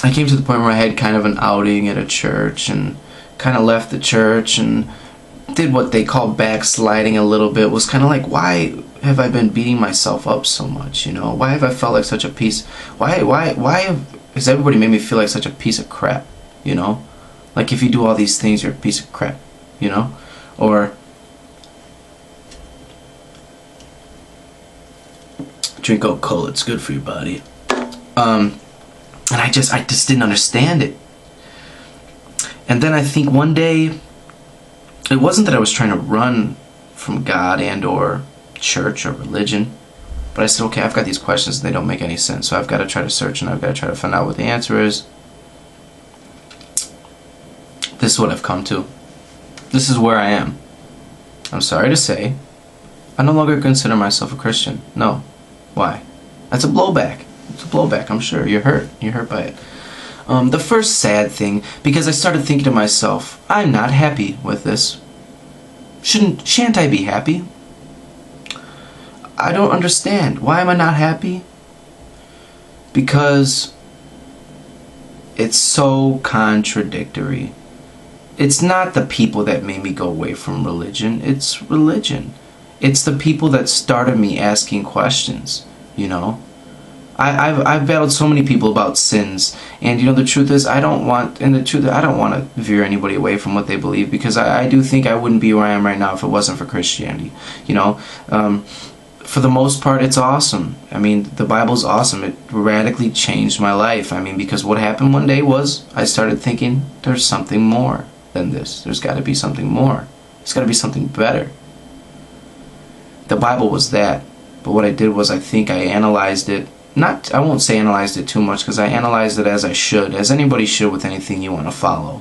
I came to the point where I had kind of an outing at a church and kind of left the church and did what they call backsliding a little bit. Was kind of like, why have I been beating myself up so much? You know, why have I felt like such a piece? Has everybody made me feel like such a piece of crap? You know, like if you do all these things, you're a piece of crap. You know, or drink Coca-Cola, it's good for your body. And I just didn't understand it. And then I think one day, it wasn't that I was trying to run from God and or church or religion, but I said, okay, I've got these questions and they don't make any sense, so I've got to try to search and I've got to try to find out what the answer is. This is what I've come to. This is where I am. I'm sorry to say, I no longer consider myself a Christian. No. Why? That's a blowback. It's a blowback, I'm sure. You're hurt. You're hurt by it. The first sad thing, because I started thinking to myself, I'm not happy with this. Shan't I be happy? I don't understand. Why am I not happy? Because it's so contradictory. It's not the people that made me go away from religion. It's religion. It's the people that started me asking questions, you know. I've battled so many people about sins, and you know the truth is I don't want to veer anybody away from what they believe, because I do think I wouldn't be where I am right now if it wasn't for Christianity. You know, for the most part, it's awesome. I mean, the Bible's awesome. It radically changed my life. I mean, because what happened one day was I started thinking there's something more than this. There's got to be something more. There's got to be something better. The Bible was that, but what I did was I think I analyzed it. I won't say analyzed it too much, because I analyzed it as I should, as anybody should with anything you want to follow.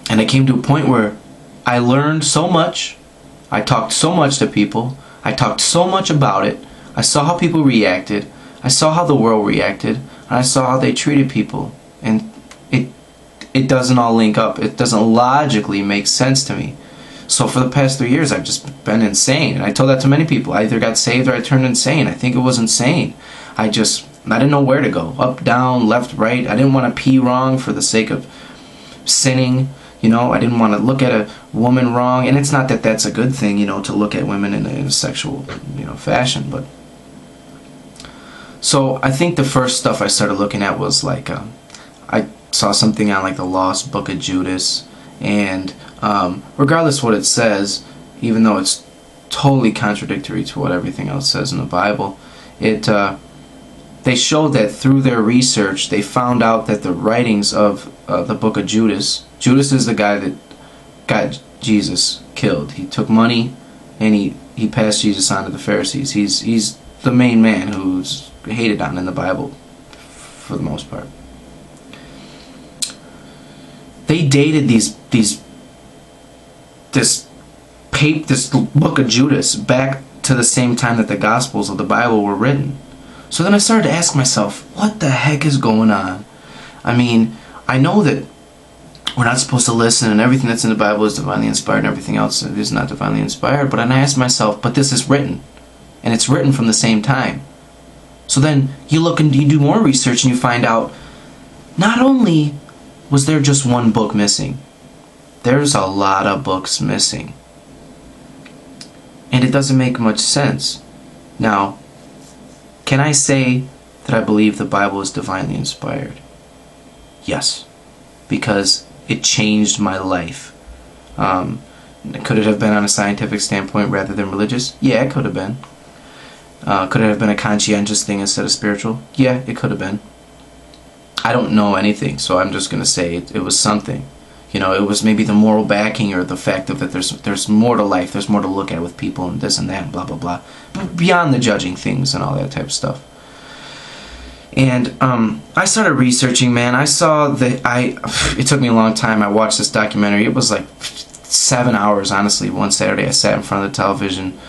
And I came to a point where I learned so much, I talked so much to people, I talked so much about it, I saw how people reacted, I saw how the world reacted, and I saw how they treated people, and it doesn't all link up. It doesn't logically make sense to me. So for the past 3 years, I've just been insane. And I told that to many people. I either got saved or I turned insane. I think it was insane. I didn't know where to go. Up, down, left, right. I didn't want to pee wrong for the sake of sinning. You know, I didn't want to look at a woman wrong. And it's not that that's a good thing, you know, to look at women in a sexual, you know, fashion. But so I think the first stuff I started looking at was like, I saw something on like the Lost Book of Judas. And regardless what it says, even though it's totally contradictory to what everything else says in the Bible, they showed that through their research they found out that the writings of the book of Judas is the guy that got Jesus killed. He took money and he passed Jesus on to the Pharisees. He's the main man who's hated on in the Bible for the most part. They dated this book of Judas back to the same time that the Gospels of the Bible were written. So then I started to ask myself, what the heck is going on? I mean, I know that we're not supposed to listen and everything that's in the Bible is divinely inspired and everything else is not divinely inspired, but then I asked myself, but this is written, and it's written from the same time. So then you look and you do more research and you find out not only was there just one book missing, there's a lot of books missing. And it doesn't make much sense. Now, can I say that I believe the Bible is divinely inspired? Yes. Because it changed my life. Could it have been on a scientific standpoint rather than religious? Yeah, it could have been. Could it have been a conscientious thing instead of spiritual? Yeah, it could have been. I don't know anything, so I'm just going to say it was something. You know, it was maybe the moral backing or the fact of that there's more to life, there's more to look at with people and this and that and blah, blah, blah. But beyond the judging things and all that type of stuff. And I started researching, man. I saw that it took me a long time. I watched this documentary. It was like 7 hours, honestly. One Saturday I sat in front of the television,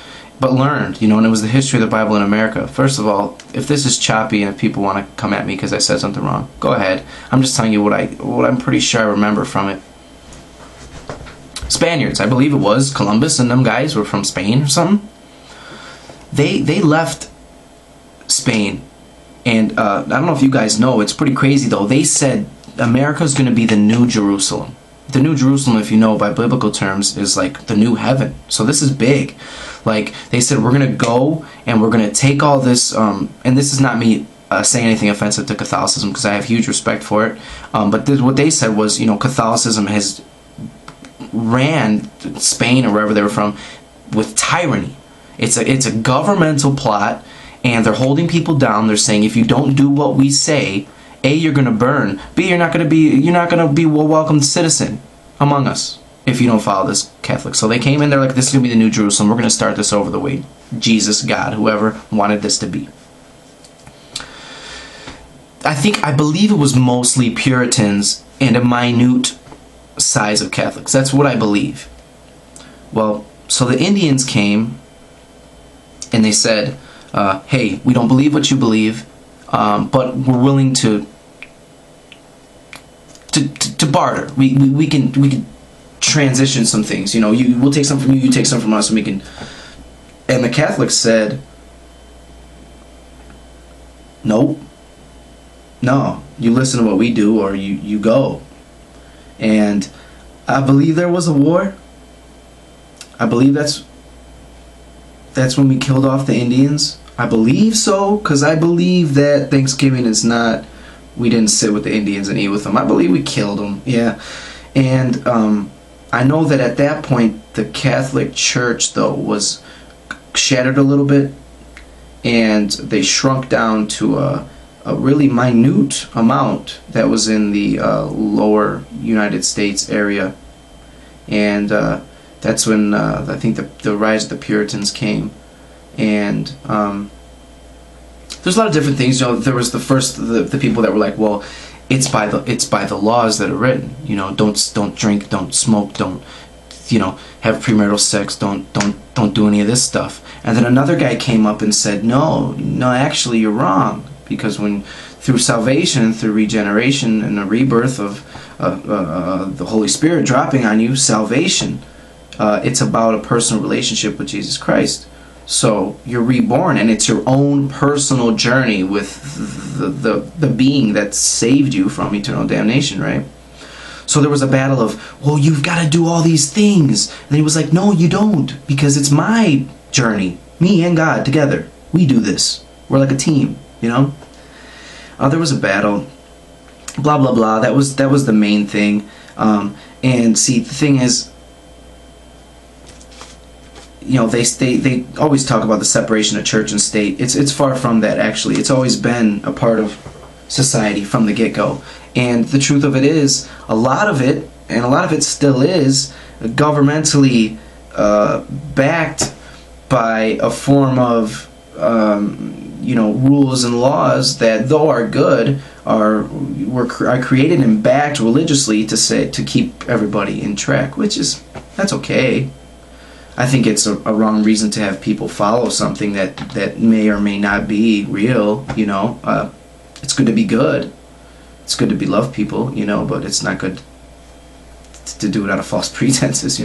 but learned, you know, and it was the history of the Bible in America. First of all, if this is choppy and if people want to come at me because I said something wrong, go ahead. I'm just telling you what I'm pretty sure I remember from it. Spaniards, I believe it was Columbus and them guys were from Spain or something. They left Spain And I don't know if you guys know, it's pretty crazy though. They said America's going to be the new Jerusalem. The new Jerusalem, if you know by biblical terms, is like the new heaven. So this is big. Like they said, we're going to go and we're going to take all this, and this is not me saying anything offensive to Catholicism, because I have huge respect for it. But what they said was, Catholicism has ran Spain or wherever they were from with tyranny. It's a governmental plot, and they're holding people down. They're saying if you don't do what we say, A, you're gonna burn. B, you're not gonna be a welcome citizen among us if you don't follow this Catholic. So they came in, they're like, this is gonna be the new Jerusalem. We're gonna start this over the way Jesus, God, whoever wanted this to be. I believe it was mostly Puritans and a minute size of Catholics. That's what I believe. Well, so the Indians came and they said, hey, we don't believe what you believe, but we're willing to barter. We can transition some things. We'll take some from you, you take some from us, and we can. And the Catholics said, nope. No, you listen to what we do, or you go. And I believe there was a war. I believe that's when we killed off the Indians. I believe so, because I believe that Thanksgiving is not, we didn't sit with the Indians and eat with them. I believe we killed them, yeah. And I know that at that point, the Catholic Church, though, was shattered a little bit, and they shrunk down to a really minute amount that was in the lower United States area. And that's when I think the rise of the Puritans came. And there's a lot of different things. There was the people that were like, well, it's by the laws that are written. Don't drink, don't smoke, don't have premarital sex, don't do any of this stuff. And then another guy came up and said, no, actually you're wrong, because when through salvation, through regeneration and the rebirth of the Holy Spirit dropping on you, salvation, it's about a personal relationship with Jesus Christ. So you're reborn, and it's your own personal journey with the being that saved you from eternal damnation, right? So there was a battle of, well, you've got to do all these things. And he was like, no, you don't, because it's my journey. Me and God together. We do this. We're like a team, There was a battle. Blah, blah, blah. That was the main thing. And see, the thing is, they always talk about the separation of church and state. It's far from that, actually. It's always been a part of society from the get-go. And the truth of it is, a lot of it still is governmentally backed by a form of rules and laws that, though are good, are created and backed religiously to keep everybody in track, that's okay. I think it's a wrong reason to have people follow something that may or may not be real. It's good to be good. It's good to be love people, but it's not good to do it out of false pretenses,